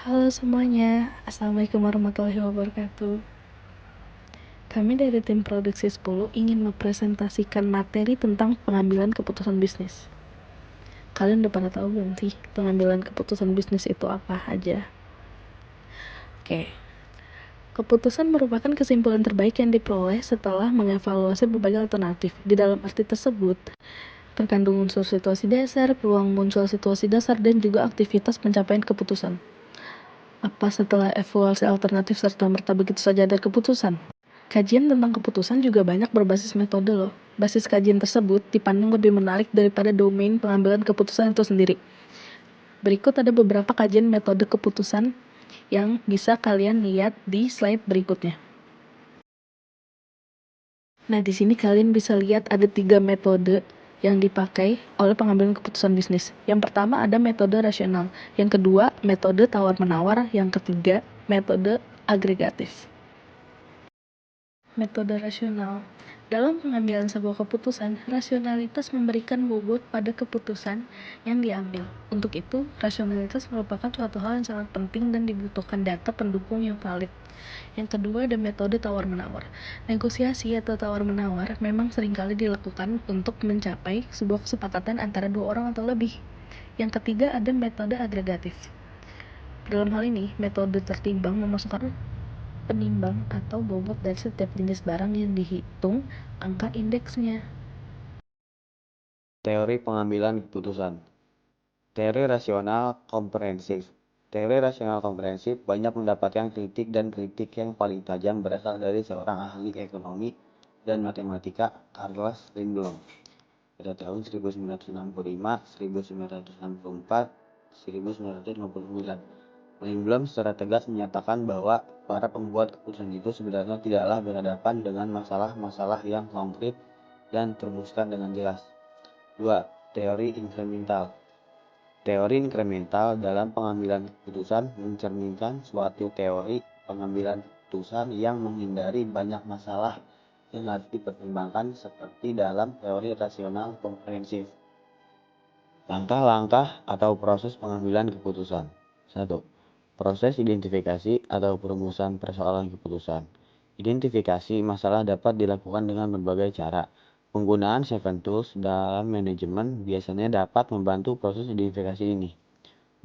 Halo semuanya, Assalamualaikum warahmatullahi wabarakatuh. Kami dari tim produksi 10 ingin mempresentasikan materi tentang pengambilan keputusan bisnis. Kalian udah pada tahu belum sih pengambilan keputusan bisnis itu apa aja? Oke. Keputusan merupakan kesimpulan terbaik yang diperoleh setelah mengevaluasi berbagai alternatif. Di dalam arti tersebut, terkandung unsur situasi dasar, peluang muncul situasi dasar, dan juga aktivitas pencapaian keputusan. Apa setelah evaluasi alternatif serta-merta begitu saja ada keputusan? Kajian tentang keputusan juga banyak berbasis metode loh. Basis kajian tersebut dipandang lebih menarik daripada domain pengambilan keputusan itu sendiri. Berikut ada beberapa kajian metode keputusan yang bisa kalian lihat di slide berikutnya. Nah, di sini kalian bisa lihat ada 3 metode yang dipakai oleh pengambilan keputusan bisnis. Yang pertama ada metode rasional, yang kedua metode tawar-menawar, yang ketiga metode agregatif. Metode rasional. Dalam pengambilan sebuah keputusan, rasionalitas memberikan bobot pada keputusan yang diambil. Untuk itu, rasionalitas merupakan suatu hal yang sangat penting dan dibutuhkan data pendukung yang valid. Yang kedua ada metode tawar-menawar. Negosiasi atau tawar-menawar memang seringkali dilakukan untuk mencapai sebuah kesepakatan antara dua orang atau lebih. Yang ketiga ada metode agregatif. Dalam hal ini, metode tertimbang memasukkan penimbang atau bobot dari setiap jenis barang yang dihitung angka indeksnya. Teori pengambilan keputusan. Teori rasional komprehensif. Teori rasional komprehensif banyak mendapatkan kritik dan kritik yang paling tajam berasal dari seorang ahli ekonomi dan matematika, Carlos Lindblom, pada tahun 1965, 1964, 1959. Lindblom secara tegas menyatakan bahwa para pembuat keputusan itu sebenarnya tidaklah berhadapan dengan masalah-masalah yang konkret dan terumuskan dengan jelas. 2. Teori inkremental. Teori inkremental dalam pengambilan keputusan mencerminkan suatu teori pengambilan keputusan yang menghindari banyak masalah yang harus dipertimbangkan seperti dalam teori rasional komprehensif. Langkah-langkah atau proses pengambilan keputusan. 1. Proses identifikasi atau perumusan persoalan keputusan. Identifikasi masalah dapat dilakukan dengan berbagai cara. Penggunaan 7 tools dalam manajemen biasanya dapat membantu proses identifikasi ini.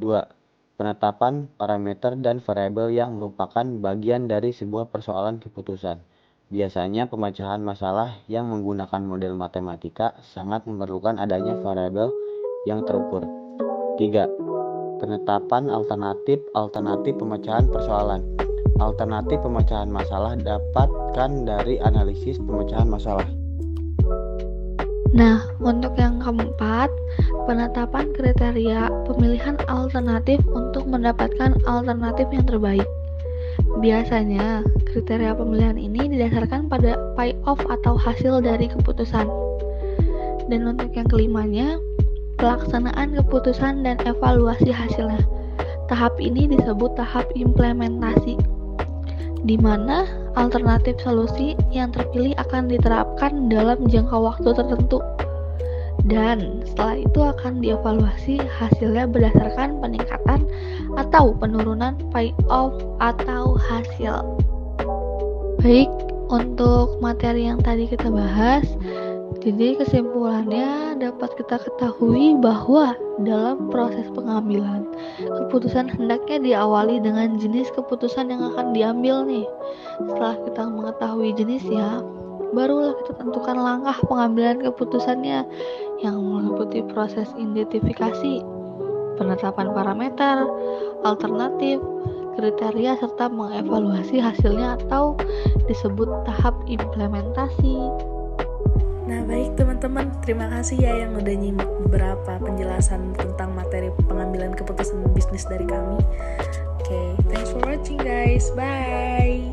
2. Penetapan parameter dan variabel yang merupakan bagian dari sebuah persoalan keputusan. Biasanya pemecahan masalah yang menggunakan model matematika sangat memerlukan adanya variabel yang terukur. 3. Penetapan alternatif pemecahan persoalan. Alternatif pemecahan masalah dapatkan dari analisis pemecahan masalah. Nah, untuk yang keempat, penetapan kriteria pemilihan alternatif untuk mendapatkan alternatif yang terbaik. Biasanya, kriteria pemilihan ini didasarkan pada payoff atau hasil dari keputusan. Dan untuk yang kelimanya, pelaksanaan keputusan dan evaluasi hasilnya. Tahap ini disebut tahap implementasi, di mana alternatif solusi yang terpilih akan diterapkan dalam jangka waktu tertentu. Dan setelah itu akan dievaluasi hasilnya berdasarkan peningkatan atau penurunan payoff atau hasil. Baik, untuk materi yang tadi kita bahas, jadi kesimpulannya dapat kita ketahui bahwa dalam proses pengambilan keputusan hendaknya diawali dengan jenis keputusan yang akan diambil nih. Setelah kita mengetahui jenisnya, barulah kita tentukan langkah pengambilan keputusannya yang meliputi proses identifikasi, penetapan parameter, alternatif, kriteria, serta mengevaluasi hasilnya atau disebut tahap implementasi. Nah, baik teman-teman, terima kasih ya yang udah nyimak beberapa penjelasan tentang materi pengambilan keputusan bisnis dari kami. Oke, thanks for watching guys. Bye.